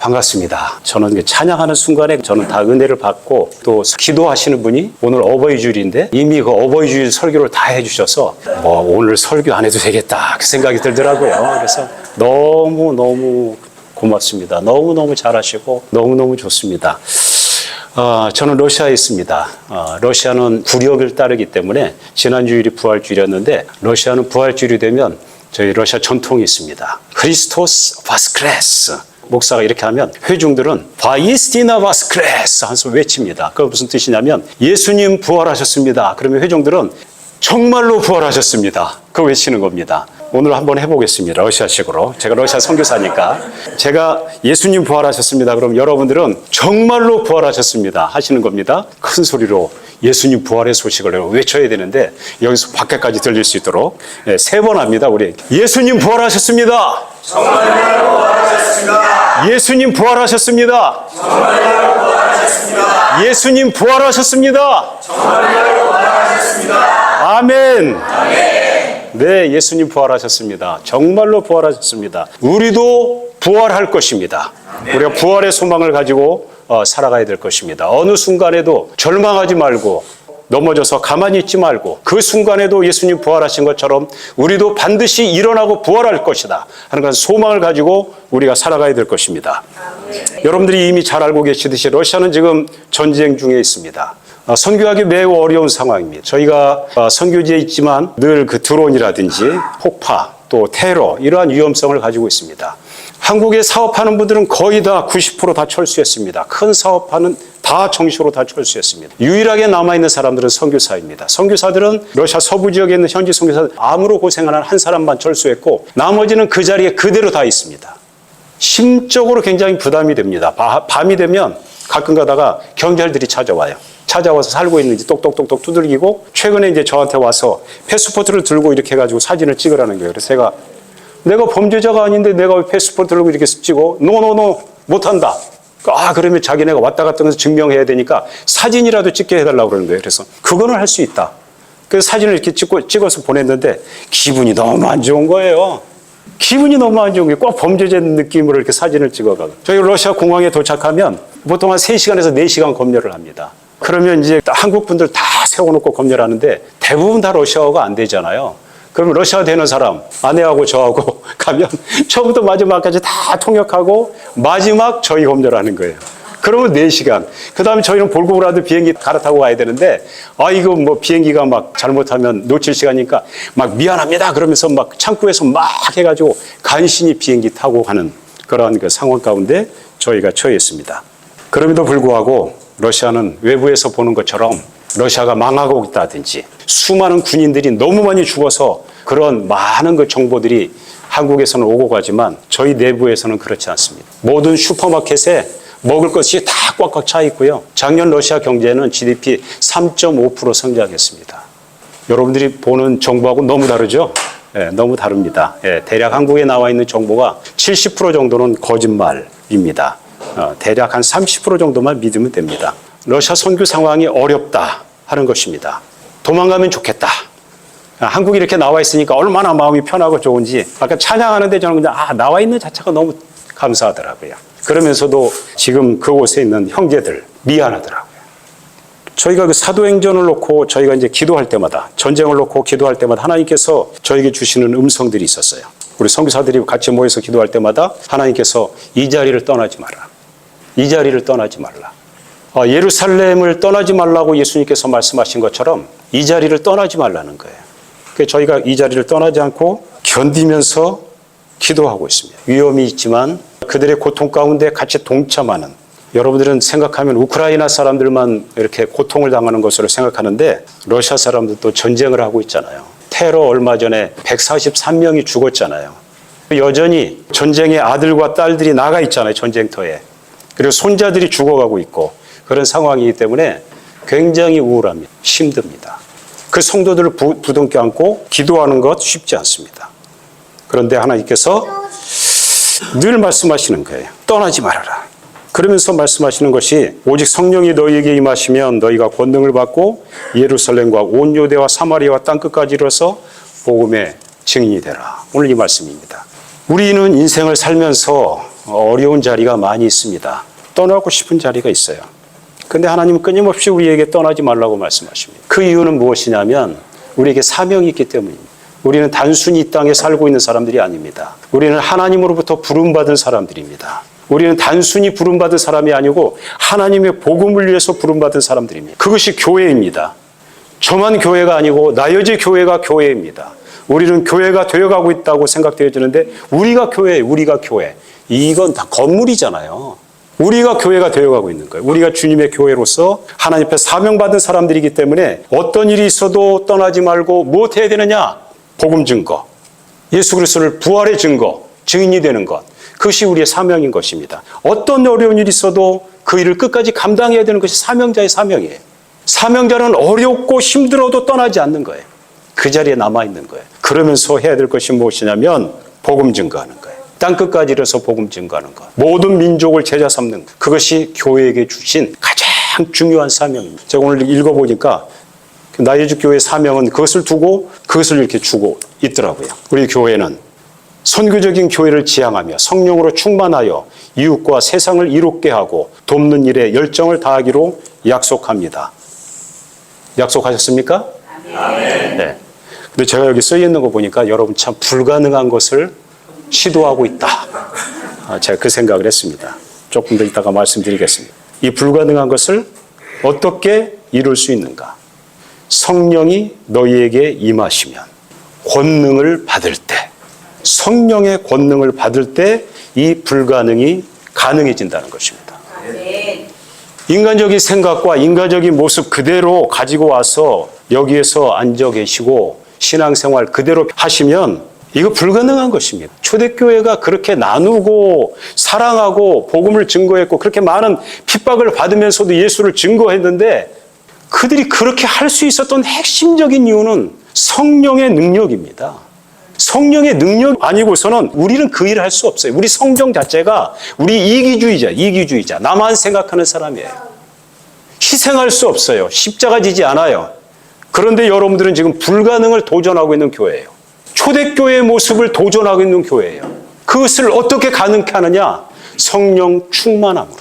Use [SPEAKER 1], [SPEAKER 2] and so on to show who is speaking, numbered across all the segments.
[SPEAKER 1] 반갑습니다. 저는 찬양하는 순간에 저는 다 은혜를 받고 또 기도하시는 분이 오늘 어버이주일인데 이미 그 어버이주일 설교를 다 해주셔서 오늘 설교 안 해도 되겠다 그 생각이 들더라고요. 그래서 너무너무 고맙습니다. 너무너무 잘하시고 너무너무 좋습니다. 저는 러시아에 있습니다. 러시아는 구력을 따르기 때문에 지난주일이 부활주일이었는데 러시아는 부활주일이 되면 저희 러시아 전통이 있습니다. 크리스토스 바스크레스. 목사가 이렇게 하면 회중들은 바이스티나 바스크레스 하면서 외칩니다. 그건 무슨 뜻이냐면 예수님 부활하셨습니다. 그러면 회중들은 정말로 부활하셨습니다. 그거 외치는 겁니다. 오늘 한번 해보겠습니다. 러시아식으로. 제가 러시아 선교사니까. 제가 예수님 부활하셨습니다. 그럼 여러분들은 정말로 부활하셨습니다. 하시는 겁니다. 큰 소리로 예수님 부활의 소식을 외쳐야 되는데 여기서 밖에까지 들릴 수 있도록 3번 합니다. 우리 예수님 부활하셨습니다.
[SPEAKER 2] 정말로 부활하셨습니다.
[SPEAKER 1] 예수님 부활하셨습니다.
[SPEAKER 2] 정말로 부활하셨습니다.
[SPEAKER 1] 예수님 부활하셨습니다.
[SPEAKER 2] 정말로 부활하셨습니다.
[SPEAKER 1] 아멘.
[SPEAKER 2] 아멘.
[SPEAKER 1] 네, 예수님 부활하셨습니다. 정말로 부활하셨습니다. 우리도 부활할 것입니다. 우리가 부활의 소망을 가지고 살아가야 될 것입니다. 어느 순간에도 절망하지 말고 넘어져서 가만히 있지 말고 그 순간에도 예수님 부활하신 것처럼 우리도 반드시 일어나고 부활할 것이다 하는 그런 소망을 가지고 우리가 살아가야 될 것입니다. 여러분들이 이미 잘 알고 계시듯이 러시아는 지금 전쟁 중에 있습니다. 선교하기 매우 어려운 상황입니다. 저희가 선교지에 있지만 늘 그 드론이라든지 폭파 또 테러 이러한 위험성을 가지고 있습니다. 한국에 사업하는 분들은 거의 다 90% 다 철수했습니다. 큰 사업하는 다 정식으로 다 철수했습니다. 유일하게 남아있는 사람들은 선교사입니다. 선교사들은 러시아 서부 지역에 있는 현지 선교사들 암으로 고생하는 한 사람만 철수했고 나머지는 그 자리에 그대로 다 있습니다. 심적으로 굉장히 부담이 됩니다. 밤이 되면 가끔 가다가 경찰들이 찾아와서 살고 있는지 똑똑똑똑 두들기고 최근에 이제 저한테 와서 패스포트를 들고 이렇게 해가지고 사진을 찍으라는 거예요. 그래서 내가 범죄자가 아닌데 내가 왜 패스포트를 들고 이렇게 찍어? 노 못한다. 그러면 자기네가 왔다 갔다 하면서 증명해야 되니까 사진이라도 찍게 해달라고 그러는 거예요. 그래서 그거는 할 수 있다. 그래서 사진을 이렇게 찍어서 보냈는데 기분이 너무 안 좋은 거예요. 기분이 너무 안 좋은 게 꼭 범죄자 느낌으로 이렇게 사진을 찍어가고. 저희 러시아 공항에 도착하면 보통 한 3시간에서 4시간 검열을 합니다. 그러면 이제 한국 분들 다 세워놓고 검열하는데 대부분 다 러시아어가 안 되잖아요. 그러면 러시아 되는 사람, 아내하고 저하고 가면 처음부터 마지막까지 다 통역하고 마지막 저희 검열하는 거예요. 그러면 4시간. 그 다음에 저희는 볼고그라드 비행기 갈아타고 가야 되는데, 이거 뭐 비행기가 막 잘못하면 놓칠 시간이니까 막 미안합니다. 그러면서 막 창구에서 막 해가지고 간신히 비행기 타고 가는 그런 그 상황 가운데 저희가 처해 있습니다. 그럼에도 불구하고 러시아는 외부에서 보는 것처럼 러시아가 망하고 있다든지 수많은 군인들이 너무 많이 죽어서 그런 많은 그 정보들이 한국에서는 오고 가지만 저희 내부에서는 그렇지 않습니다. 모든 슈퍼마켓에 먹을 것이 다 꽉꽉 차 있고요. 작년 러시아 경제는 GDP 3.5% 성장했습니다. 여러분들이 보는 정보하고 너무 다르죠? 너무 다릅니다. 대략 한국에 나와 있는 정보가 70% 정도는 거짓말입니다. 대략 한 30% 정도만 믿으면 됩니다. 러시아 선교 상황이 어렵다 하는 것입니다. 도망가면 좋겠다. 한국이 이렇게 나와 있으니까 얼마나 마음이 편하고 좋은지 아까 찬양하는데 저는 그냥 나와 있는 자체가 너무 감사하더라고요. 그러면서도 지금 그곳에 있는 형제들 미안하더라고요. 저희가 그 사도행전을 놓고 저희가 이제 기도할 때마다 전쟁을 놓고 기도할 때마다 하나님께서 저에게 주시는 음성들이 있었어요. 우리 선교사들이 같이 모여서 기도할 때마다 하나님께서 이 자리를 떠나지 마라. 이 자리를 떠나지 말라. 예루살렘을 떠나지 말라고 예수님께서 말씀하신 것처럼 이 자리를 떠나지 말라는 거예요. 그래서 저희가 이 자리를 떠나지 않고 견디면서 기도하고 있습니다. 위험이 있지만 그들의 고통 가운데 같이 동참하는, 여러분들은 생각하면 우크라이나 사람들만 이렇게 고통을 당하는 것으로 생각하는데 러시아 사람들도 전쟁을 하고 있잖아요. 테러 얼마 전에 143명이 죽었잖아요. 여전히 전쟁의 아들과 딸들이 나가 있잖아요. 전쟁터에. 그리고 손자들이 죽어가고 있고 그런 상황이기 때문에 굉장히 우울합니다. 힘듭니다. 그 성도들을 부둥켜 안고 기도하는 것 쉽지 않습니다. 그런데 하나님께서 늘 말씀하시는 거예요. 떠나지 말아라. 그러면서 말씀하시는 것이 오직 성령이 너희에게 임하시면 너희가 권능을 받고 예루살렘과 온 유대와 사마리아와 땅끝까지 이르러서 복음의 증인이 되라. 오늘 이 말씀입니다. 우리는 인생을 살면서 어려운 자리가 많이 있습니다. 떠나고 싶은 자리가 있어요. 근데 하나님은 끊임없이 우리에게 떠나지 말라고 말씀하십니다. 그 이유는 무엇이냐면 우리에게 사명이 있기 때문입니다. 우리는 단순히 이 땅에 살고 있는 사람들이 아닙니다. 우리는 하나님으로부터 부름받은 사람들입니다. 우리는 단순히 부름받은 사람이 아니고 하나님의 복음을 위해서 부름받은 사람들입니다. 그것이 교회입니다. 저만 교회가 아니고 나여지 교회가 교회입니다. 우리는 교회가 되어가고 있다고 생각되어지는데 우리가 교회예요. 우리가 교회. 이건 다 건물이잖아요. 우리가 교회가 되어가고 있는 거예요. 우리가 주님의 교회로서 하나님 앞에 사명받은 사람들이기 때문에 어떤 일이 있어도 떠나지 말고 무엇 해야 되느냐? 복음 증거. 예수 그리스도를 부활의 증거, 증인이 되는 것. 그것이 우리의 사명인 것입니다. 어떤 어려운 일이 있어도 그 일을 끝까지 감당해야 되는 것이 사명자의 사명이에요. 사명자는 어렵고 힘들어도 떠나지 않는 거예요. 그 자리에 남아있는 거예요. 그러면서 해야 될 것이 무엇이냐면 복음 증거하는 거예요. 땅끝까지 이르러서 복음 증거하는 것. 모든 민족을 제자 삼는 것. 그것이 교회에게 주신 가장 중요한 사명입니다. 제가 오늘 읽어보니까 나여주 교회의 사명은 그것을 두고 그것을 이렇게 주고 있더라고요. 우리 교회는 선교적인 교회를 지향하며 성령으로 충만하여 이웃과 세상을 이롭게 하고 돕는 일에 열정을 다하기로 약속합니다. 약속하셨습니까?
[SPEAKER 2] 아멘.
[SPEAKER 1] 네. 근데 제가 여기 써 있는 거 보니까 여러분 참 불가능한 것을 시도하고 있다. 제가 그 생각을 했습니다. 조금 더 이따가 말씀드리겠습니다. 이 불가능한 것을 어떻게 이룰 수 있는가? 성령이 너희에게 임하시면 권능을 받을 때, 성령의 권능을 받을 때 이 불가능이 가능해진다는 것입니다.
[SPEAKER 2] 아멘.
[SPEAKER 1] 인간적인 생각과 인간적인 모습 그대로 가지고 와서 여기에서 앉아 계시고 신앙생활 그대로 하시면 이거 불가능한 것입니다. 초대교회가 그렇게 나누고 사랑하고 복음을 증거했고 그렇게 많은 핍박을 받으면서도 예수를 증거했는데 그들이 그렇게 할 수 있었던 핵심적인 이유는 성령의 능력입니다. 성령의 능력 아니고서는 우리는 그 일을 할 수 없어요. 우리 성경 자체가 우리 이기주의자, 나만 생각하는 사람이에요. 희생할 수 없어요. 십자가 지지 않아요. 그런데 여러분들은 지금 불가능을 도전하고 있는 교회예요. 초대교회의 모습을 도전하고 있는 교회예요. 그것을 어떻게 가능케 하느냐? 성령 충만함으로,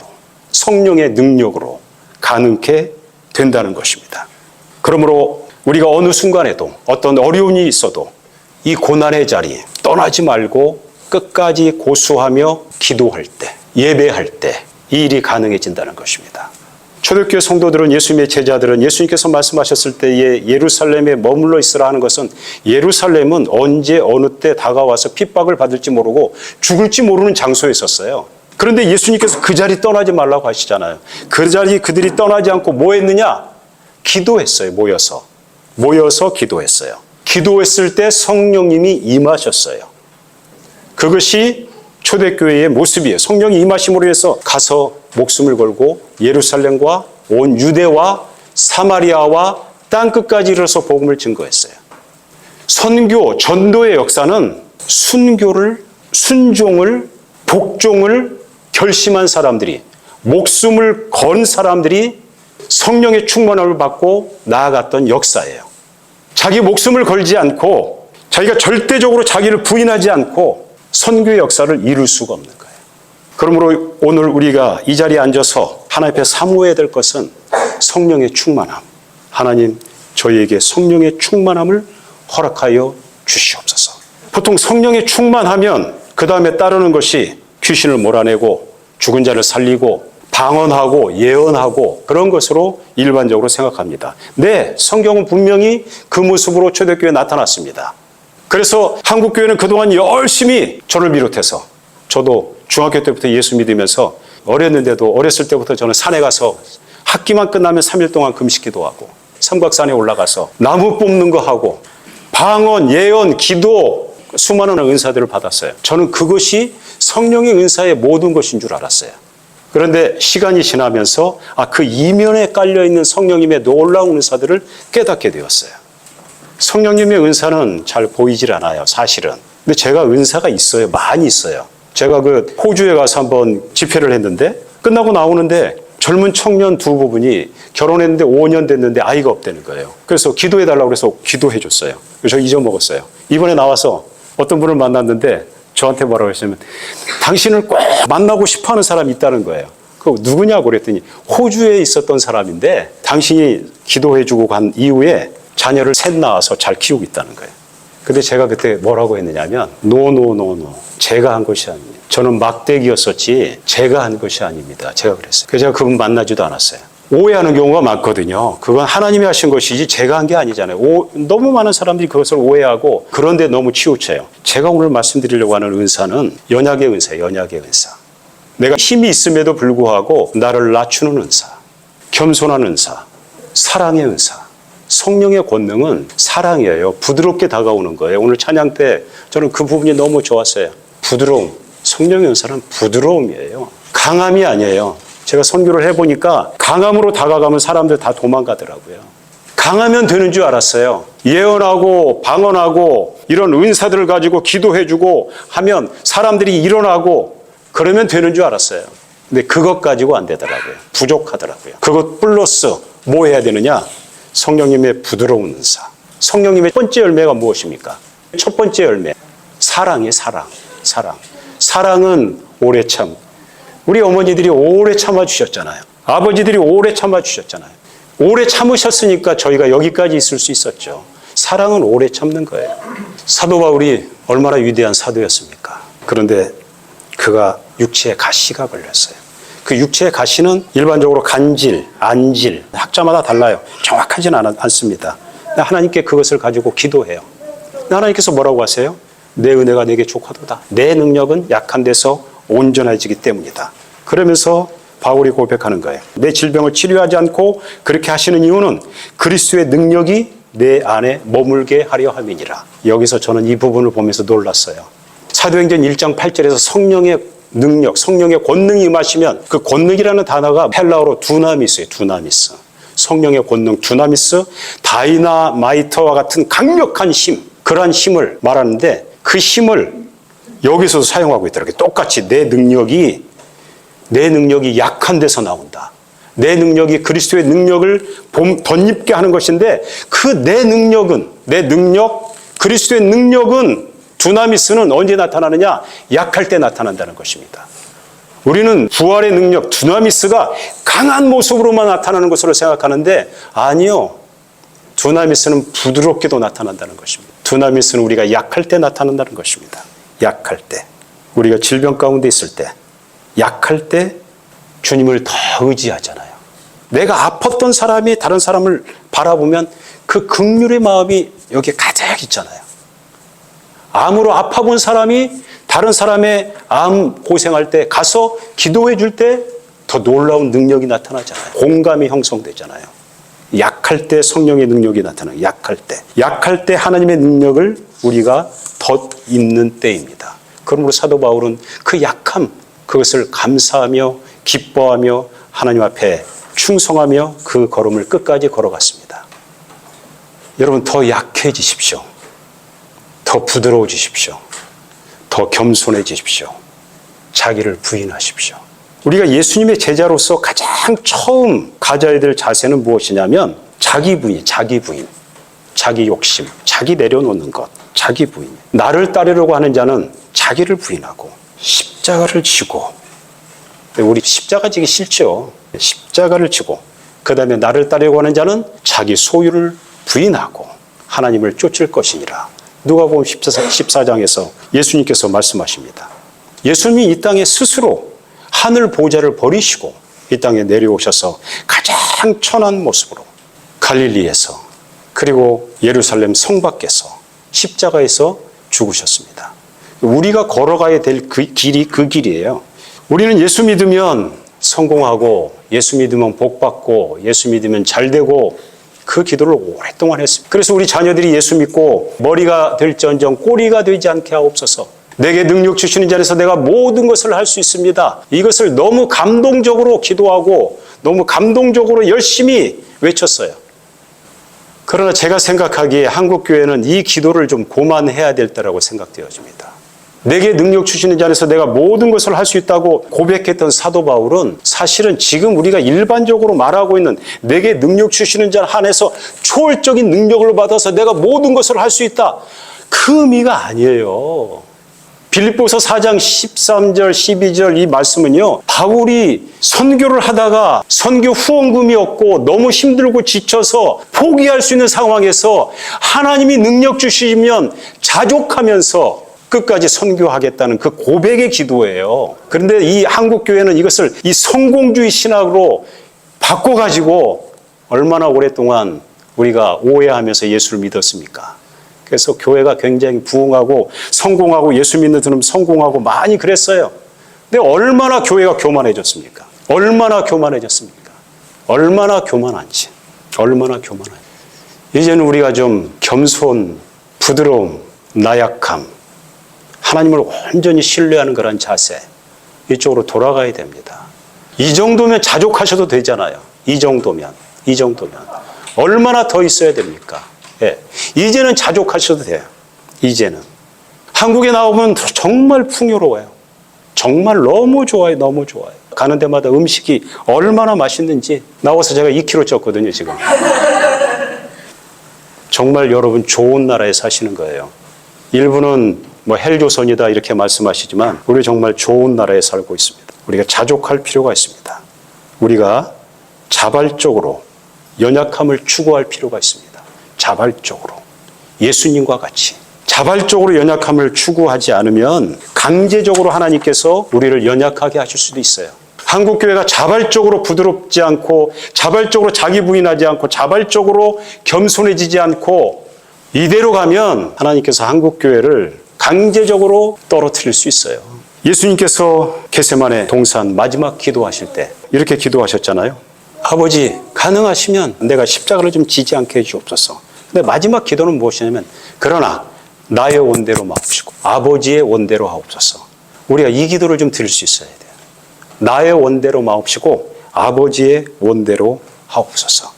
[SPEAKER 1] 성령의 능력으로 가능케 된다는 것입니다. 그러므로 우리가 어느 순간에도 어떤 어려움이 있어도 이 고난의 자리 떠나지 말고 끝까지 고수하며 기도할 때, 예배할 때 이 일이 가능해진다는 것입니다. 초대교회 성도들은 예수님의 제자들은 예수님께서 말씀하셨을 때에 예루살렘에 머물러 있으라 하는 것은 예루살렘은 언제 어느 때 다가와서 핍박을 받을지 모르고 죽을지 모르는 장소에 있었어요. 그런데 예수님께서 그 자리 떠나지 말라고 하시잖아요. 그 자리 그들이 떠나지 않고 뭐 했느냐? 기도했어요. 모여서 기도했어요. 기도했을 때 성령님이 임하셨어요. 그것이 초대교회의 모습이에요. 성령이 임하심으로 해서 가서 목숨을 걸고 예루살렘과 온 유대와 사마리아와 땅끝까지 이르러서 복음을 증거했어요. 선교, 전도의 역사는 순종을, 복종을 결심한 사람들이, 목숨을 건 사람들이 성령의 충만함을 받고 나아갔던 역사예요. 자기 목숨을 걸지 않고 자기가 절대적으로 자기를 부인하지 않고 선교의 역사를 이룰 수가 없는 거예요. 그러므로 오늘 우리가 이 자리에 앉아서 하나님 앞에 사모해야 될 것은 성령의 충만함. 하나님, 저희에게 성령의 충만함을 허락하여 주시옵소서. 보통 성령의 충만하면 그 다음에 따르는 것이 귀신을 몰아내고 죽은 자를 살리고 방언하고 예언하고 그런 것으로 일반적으로 생각합니다. 네, 성경은 분명히 그 모습으로 초대교회에 나타났습니다. 그래서 한국교회는 그동안 열심히 저를 비롯해서 저도 중학교 때부터 예수 믿으면서 어렸을 때부터 저는 산에 가서 학기만 끝나면 3일 동안 금식기도하고 삼각산에 올라가서 나무 뽑는 거 하고 방언, 예언, 기도 수많은 은사들을 받았어요. 저는 그것이 성령의 은사의 모든 것인 줄 알았어요. 그런데 시간이 지나면서 그 이면에 깔려있는 성령님의 놀라운 은사들을 깨닫게 되었어요. 성령님의 은사는 잘 보이질 않아요, 사실은. 근데 제가 은사가 있어요. 많이 있어요. 제가 그 호주에 가서 한번 집회를 했는데 끝나고 나오는데 젊은 청년 두 부분이 결혼했는데 5년 됐는데 아이가 없다는 거예요. 그래서 기도해달라고 해서 기도해 줬어요. 그래서 저 잊어먹었어요. 이번에 나와서 어떤 분을 만났는데 저한테 뭐라고 했냐면 당신을 꼭 만나고 싶어하는 사람이 있다는 거예요. 그 누구냐고 그랬더니 호주에 있었던 사람인데 당신이 기도해주고 간 이후에 자녀를 셋 낳아서 잘 키우고 있다는 거예요. 근데 제가 그때 뭐라고 했느냐면 노 제가 한 것이 아닙니다. 저는 막대기였었지 제가 한 것이 아닙니다. 제가 그랬어요. 그래서 제가 그분 만나지도 않았어요. 오해하는 경우가 많거든요. 그건 하나님이 하신 것이지 제가 한 게 아니잖아요. 너무 많은 사람들이 그것을 오해하고 그런데 너무 치우쳐요. 제가 오늘 말씀드리려고 하는 은사는 연약의 은사예요. 연약의 은사. 내가 힘이 있음에도 불구하고 나를 낮추는 은사, 겸손한 은사, 사랑의 은사. 성령의 권능은 사랑이에요. 부드럽게 다가오는 거예요. 오늘 찬양 때 저는 그 부분이 너무 좋았어요. 부드러움. 성령의 은사는 부드러움이에요. 강함이 아니에요. 제가 선교를 해보니까 강함으로 다가가면 사람들 다 도망가더라고요. 강하면 되는 줄 알았어요. 예언하고 방언하고 이런 은사들을 가지고 기도해주고 하면 사람들이 일어나고 그러면 되는 줄 알았어요. 근데 그것 가지고 안 되더라고요. 부족하더라고요. 그것 플러스 뭐 해야 되느냐? 성령님의 부드러운 은사. 성령님의 첫 번째 열매가 무엇입니까? 첫 번째 열매. 사랑이에요. 사랑. 사랑은 오래 참. 우리 어머니들이 오래 참아주셨잖아요. 아버지들이 오래 참아주셨잖아요. 오래 참으셨으니까 저희가 여기까지 있을 수 있었죠. 사랑은 오래 참는 거예요. 사도 바울이 얼마나 위대한 사도였습니까? 그런데 그가 육체에 가시가 걸렸어요. 그 육체의 가시는 일반적으로 간질, 안질, 학자마다 달라요. 정확하지는 않습니다. 하나님께 그것을 가지고 기도해요. 하나님께서 뭐라고 하세요? 내 은혜가 내게 족하도다. 내 능력은 약한 데서 온전해지기 때문이다. 그러면서 바울이 고백하는 거예요. 내 질병을 치료하지 않고 그렇게 하시는 이유는 그리스도의 능력이 내 안에 머물게 하려 함이니라. 여기서 저는 이 부분을 보면서 놀랐어요. 사도행전 1장 8절에서 성령의 능력, 성령의 권능이 임하시면 그 권능이라는 단어가 헬라어로 두나미스예요. 두나미스. 성령의 권능, 두나미스, 다이나마이트와 같은 강력한 힘, 그러한 힘을 말하는데 그 힘을 여기서도 사용하고 있더라고요. 똑같이 내 능력이 약한 데서 나온다. 내 능력이 그리스도의 능력을 덧입게 하는 것인데 그 내 능력, 그리스도의 능력은 두나미스는 언제 나타나느냐? 약할 때 나타난다는 것입니다. 우리는 부활의 능력, 두나미스가 강한 모습으로만 나타나는 것으로 생각하는데 아니요. 두나미스는 부드럽게도 나타난다는 것입니다. 두나미스는 우리가 약할 때 나타난다는 것입니다. 약할 때. 우리가 질병 가운데 있을 때, 약할 때 주님을 더 의지하잖아요. 내가 아팠던 사람이 다른 사람을 바라보면 그 긍휼의 마음이 여기에 가득 있잖아요. 암으로 아파본 사람이 다른 사람의 암 고생할 때 가서 기도해 줄 때 더 놀라운 능력이 나타나잖아요. 공감이 형성되잖아요. 약할 때 성령의 능력이 나타나요. 약할 때 하나님의 능력을 우리가 덧입는 때입니다. 그러므로 사도 바울은 그 약함, 그것을 감사하며 기뻐하며 하나님 앞에 충성하며 그 걸음을 끝까지 걸어갔습니다. 여러분 더 약해지십시오. 더 부드러워지십시오. 더 겸손해지십시오. 자기를 부인하십시오. 우리가 예수님의 제자로서 가장 처음 가져야 될 자세는 무엇이냐면 자기 부인, 자기 욕심, 자기 내려놓는 것, 자기 부인. 나를 따르려고 하는 자는 자기를 부인하고 십자가를 지고, 우리 십자가 지기 싫죠. 십자가를 지고 그 다음에 나를 따르려고 하는 자는 자기 소유를 부인하고 하나님을 쫓을 것이니라. 누가복음 14장에서 예수님께서 말씀하십니다. 예수님이 이 땅에 스스로 하늘 보좌를 버리시고 이 땅에 내려오셔서 가장 천한 모습으로 갈릴리에서 그리고 예루살렘 성 밖에서 십자가에서 죽으셨습니다. 우리가 걸어가야 될 그 길이에요. 우리는 예수 믿으면 성공하고 예수 믿으면 복받고 예수 믿으면 잘되고 그 기도를 오랫동안 했습니다. 그래서 우리 자녀들이 예수 믿고 머리가 될지언정 꼬리가 되지 않게 하옵소서. 내게 능력 주시는 자리에서 내가 모든 것을 할 수 있습니다. 이것을 너무 감동적으로 기도하고 너무 감동적으로 열심히 외쳤어요. 그러나 제가 생각하기에 한국교회는 이 기도를 좀 고만해야 될 때라고 생각되어집니다. 내게 능력 주시는 자리에서 내가 모든 것을 할 수 있다고 고백했던 사도 바울은 사실은 지금 우리가 일반적으로 말하고 있는 내게 능력 주시는 자 한해서 초월적인 능력을 받아서 내가 모든 것을 할 수 있다. 그 의미가 아니에요. 빌립보서 4장 13절 12절 이 말씀은요, 바울이 선교를 하다가 선교 후원금이 없고 너무 힘들고 지쳐서 포기할 수 있는 상황에서 하나님이 능력 주시면 자족하면서 끝까지 선교하겠다는 그 고백의 기도예요. 그런데 이 한국교회는 이것을 이 성공주의 신학으로 바꿔가지고 얼마나 오랫동안 우리가 오해하면서 예수를 믿었습니까? 그래서 교회가 굉장히 부흥하고 성공하고 예수 믿는 사람 성공하고 많이 그랬어요. 근데 얼마나 교회가 교만해졌습니까? 얼마나 교만해졌습니까? 얼마나 교만한지. 얼마나 교만한지. 이제는 우리가 좀 겸손, 부드러움, 나약함, 하나님을 온전히 신뢰하는 그런 자세, 이쪽으로 돌아가야 됩니다. 이 정도면 자족하셔도 되잖아요. 이 정도면. 얼마나 더 있어야 됩니까? 예. 이제는 자족하셔도 돼요. 이제는. 한국에 나오면 정말 풍요로워요. 정말 너무 좋아요. 너무 좋아요. 가는 데마다 음식이 얼마나 맛있는지 나와서 제가 2kg 쪘거든요, 지금. 정말 여러분 좋은 나라에 사시는 거예요. 일부는 뭐 헬조선이다 이렇게 말씀하시지만 우리 정말 좋은 나라에 살고 있습니다. 우리가 자족할 필요가 있습니다. 우리가 자발적으로 연약함을 추구할 필요가 있습니다. 자발적으로. 예수님과 같이. 자발적으로 연약함을 추구하지 않으면 강제적으로 하나님께서 우리를 연약하게 하실 수도 있어요. 한국교회가 자발적으로 부드럽지 않고 자발적으로 자기 부인하지 않고 자발적으로 겸손해지지 않고 이대로 가면 하나님께서 한국교회를 강제적으로 떨어뜨릴 수 있어요. 예수님께서 겟세마네 동산 마지막 기도하실 때 이렇게 기도하셨잖아요. 아버지 가능하시면 내가 십자가를 좀 지지 않게 해주옵소서. 근데 마지막 기도는 무엇이냐면 그러나 나의 원대로 마옵시고 아버지의 원대로 하옵소서. 우리가 이 기도를 좀 드릴 수 있어야 돼요. 나의 원대로 마옵시고 아버지의 원대로 하옵소서.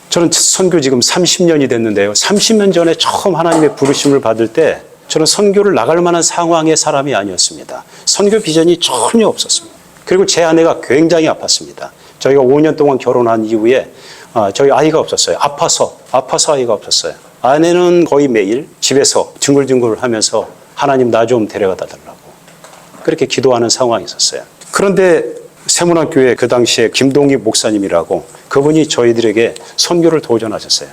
[SPEAKER 1] 저는 선교 지금 30년이 됐는데요. 30년 전에 처음 하나님의 부르심을 받을 때 저는 선교를 나갈 만한 상황의 사람이 아니었습니다. 선교 비전이 전혀 없었습니다. 그리고 제 아내가 굉장히 아팠습니다. 저희가 5년 동안 결혼한 이후에 저희 아이가 없었어요. 아파서 아이가 없었어요. 아내는 거의 매일 집에서 뒹굴뒹굴 하면서 하나님 나 좀 데려가다 달라고 그렇게 기도하는 상황이 있었어요. 그런데 세문안교회 그 당시에 김동희 목사님이라고 그분이 저희들에게 선교를 도전하셨어요.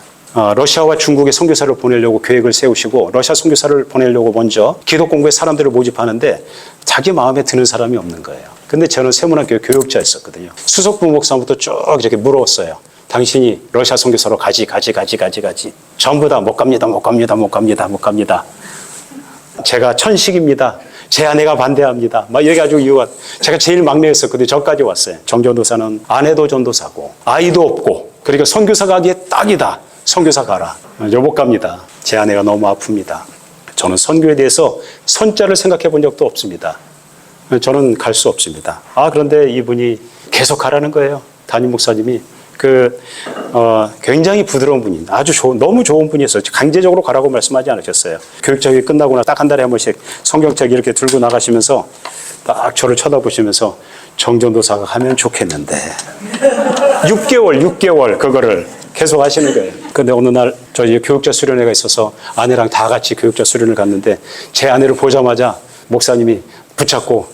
[SPEAKER 1] 러시아와 중국에 선교사를 보내려고 계획을 세우시고 러시아 선교사를 보내려고 먼저 기독공부에 사람들을 모집하는데 자기 마음에 드는 사람이 없는 거예요. 근데 저는 세문안교회 교육자였었거든요. 수석부 목사부터 쭉 이렇게 물어왔어요. 당신이 러시아 선교사로 가지. 전부 다 못 갑니다. 제가 천식입니다. 제 아내가 반대합니다. 막 이래가지고 이유가 제가 제일 막내였었거든요. 저까지 왔어요. 정전도사는 아내도 전도사고 아이도 없고 그러니까 선교사 가기에 딱이다. 선교사 가라. 저 못 갑니다. 제 아내가 너무 아픕니다. 저는 선교에 대해서 선자를 생각해 본 적도 없습니다. 저는 갈 수 없습니다. 그런데 이분이 계속 가라는 거예요. 담임 목사님이. 굉장히 부드러운 분이 너무 좋은 분이었어요. 강제적으로 가라고 말씀하지 않으셨어요. 교육적이 끝나고 나 딱 한 달에 한 번씩 성경책 이렇게 들고 나가시면서 딱 저를 쳐다보시면서 정전도사가 하면 좋겠는데 6개월 그거를 계속 하시는 거예요. 근데 어느 날 저희 교육자 수련회가 있어서 아내랑 다 같이 교육자 수련을 갔는데 제 아내를 보자마자 목사님이 붙잡고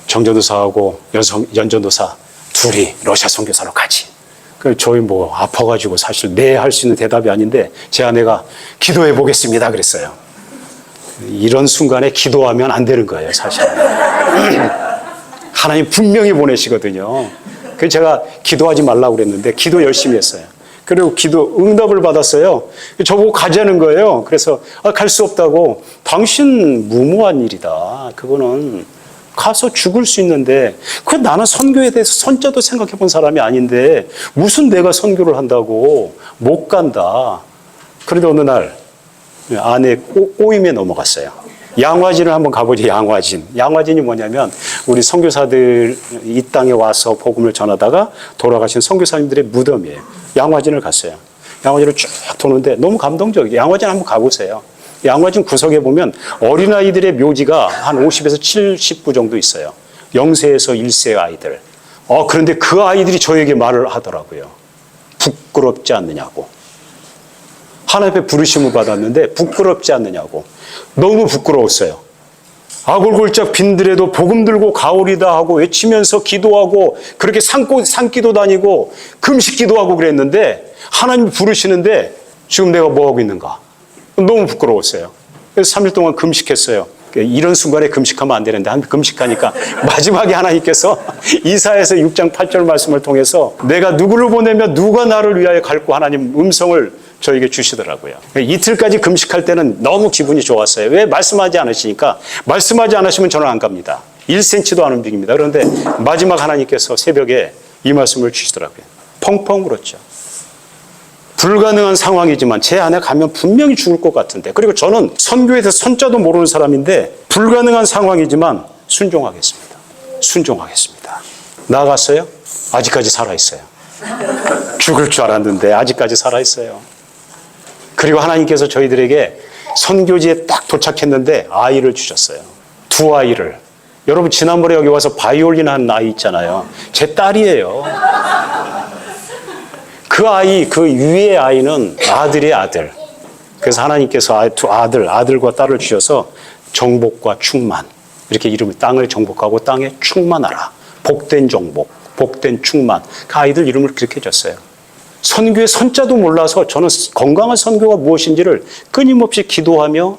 [SPEAKER 1] 정전도사하고 연전도사 둘이 러시아 선교사로 가지. 저희 아파가지고 사실 네 할 수 있는 대답이 아닌데 제 아내가 기도해 보겠습니다 그랬어요. 이런 순간에 기도하면 안 되는 거예요 사실. 하나님 분명히 보내시거든요. 그래서 제가 기도하지 말라고 그랬는데 기도 열심히 했어요. 그리고 기도 응답을 받았어요. 저보고 가자는 거예요. 그래서 갈 수 없다고. 당신 무모한 일이다. 그거는 가서 죽을 수 있는데 나는 선교에 대해서 선자도 생각해 본 사람이 아닌데 무슨 내가 선교를 한다고 못 간다. 그런데 어느 날 아내 꼬임에 넘어갔어요. 양화진을 한번 가보지. 양화진이 뭐냐면 우리 선교사들 이 땅에 와서 복음을 전하다가 돌아가신 선교사님들의 무덤이에요. 양화진을 갔어요. 양화진을 쭉 도는데 너무 감동적이에요. 양화진 한번 가보세요. 양화진 구석에 보면 어린아이들의 묘지가 한 50에서 70구 정도 있어요. 0세에서 1세 아이들. 그런데 그 아이들이 저에게 말을 하더라고요. 부끄럽지 않느냐고. 하나님 앞에 부르심을 받았는데 부끄럽지 않느냐고. 너무 부끄러웠어요. 아골골짝 빈들에도 복음 들고 가오리다 하고 외치면서 기도하고 그렇게 산기도 다니고 금식 기도하고 그랬는데 하나님이 부르시는데 지금 내가 뭐하고 있는가? 너무 부끄러웠어요. 그래서 3일 동안 금식했어요. 이런 순간에 금식하면 안 되는데 금식하니까 마지막에 하나님께서 이사야서 6장 8절 말씀을 통해서 내가 누구를 보내면 누가 나를 위하여 갈고 하나님 음성을 저에게 주시더라고요. 이틀까지 금식할 때는 너무 기분이 좋았어요. 왜? 말씀하지 않으시니까. 말씀하지 않으시면 저는 안 갑니다. 1cm도 안 움직입니다. 그런데 마지막 하나님께서 새벽에 이 말씀을 주시더라고요. 펑펑 울었죠. 불가능한 상황이지만 제 안에 가면 분명히 죽을 것 같은데, 그리고 저는 선교에 대해서 선자도 모르는 사람인데 불가능한 상황이지만 순종하겠습니다. 순종하겠습니다. 나아갔어요? 아직까지 살아있어요. 죽을 줄 알았는데 아직까지 살아있어요. 그리고 하나님께서 저희들에게 선교지에 딱 도착했는데 아이를 주셨어요. 2아이를. 여러분 지난번에 여기 와서 바이올린 한 아이 있잖아요. 제 딸이에요. 그 아이, 그 위의 아이는 아들의 아들. 그래서 하나님께서 아들과 딸을 주셔서 정복과 충만. 이렇게 이름을 땅을 정복하고 땅에 충만하라. 복된 정복, 복된 충만. 그 아이들 이름을 그렇게 줬어요. 선교의 선자도 몰라서 저는 건강한 선교가 무엇인지를 끊임없이 기도하며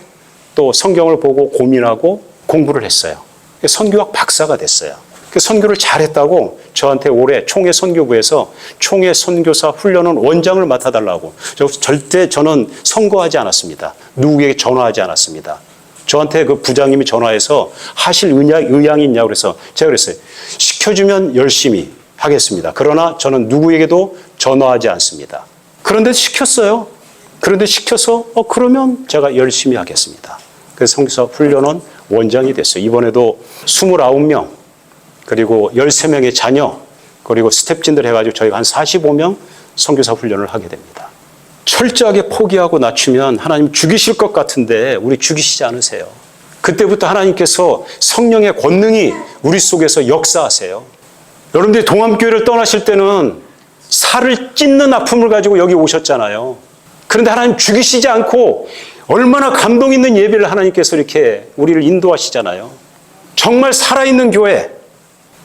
[SPEAKER 1] 또 성경을 보고 고민하고 공부를 했어요. 선교학 박사가 됐어요. 선교를 잘했다고 저한테 올해 총회 선교부에서 총회 선교사 훈련원 원장을 맡아달라고. 절대 저는 선거하지 않았습니다. 누구에게 전화하지 않았습니다. 저한테 그 부장님이 전화해서 하실 의향이 있냐고 그래서 제가 그랬어요. 시켜주면 열심히 하겠습니다. 그러나 저는 누구에게도 전화하지 않습니다. 그런데 시켰어요. 그런데 시켜서 그러면 제가 열심히 하겠습니다. 그래서 선교사 훈련원 원장이 됐어요. 이번에도 29명 그리고 13명의 자녀 그리고 스텝진들 해가지고 저희가 한 45명 선교사 훈련을 하게 됩니다. 철저하게 포기하고 낮추면 하나님 죽이실 것 같은데 우리 죽이시지 않으세요. 그때부터 하나님께서 성령의 권능이 우리 속에서 역사하세요. 여러분들이 동암교회를 떠나실 때는 살을 찢는 아픔을 가지고 여기 오셨잖아요. 그런데 하나님 죽이시지 않고 얼마나 감동 있는 예배를 하나님께서 이렇게 우리를 인도하시잖아요. 정말 살아있는 교회,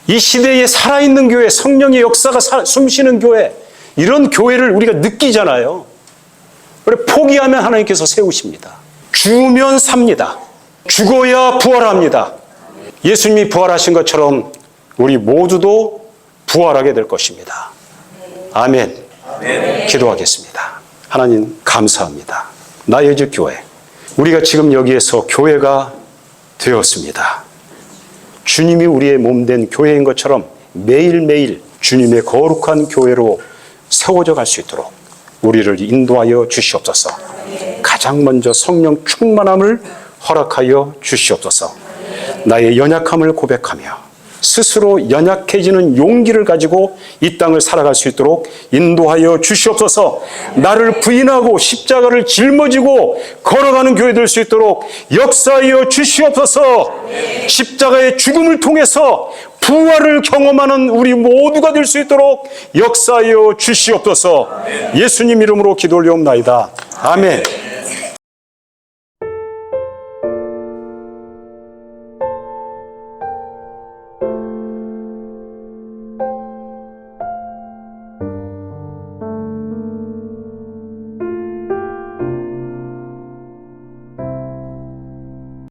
[SPEAKER 1] 이 시대에 살아있는 교회, 성령의 역사가 숨쉬는 교회, 이런 교회를 우리가 느끼잖아요. 그래 포기하면 하나님께서 세우십니다. 죽으면 삽니다. 죽어야 부활합니다. 예수님이 부활하신 것처럼 우리 모두도 부활하게 될 것입니다. 아멘. 기도하겠습니다. 하나님 감사합니다. 나의 주 교회, 우리가 지금 여기에서 교회가 되었습니다. 주님이 우리의 몸된 교회인 것처럼 매일매일 주님의 거룩한 교회로 세워져 갈 수 있도록 우리를 인도하여 주시옵소서. 가장 먼저 성령 충만함을 허락하여 주시옵소서. 나의 연약함을 고백하며 스스로 연약해지는 용기를 가지고 이 땅을 살아갈 수 있도록 인도하여 주시옵소서. 나를 부인하고 십자가를 짊어지고 걸어가는 교회 될 수 있도록 역사하여 주시옵소서. 십자가의 죽음을 통해서 부활을 경험하는 우리 모두가 될 수 있도록 역사하여 주시옵소서. 예수님 이름으로 기도 올려옵나이다. 아멘.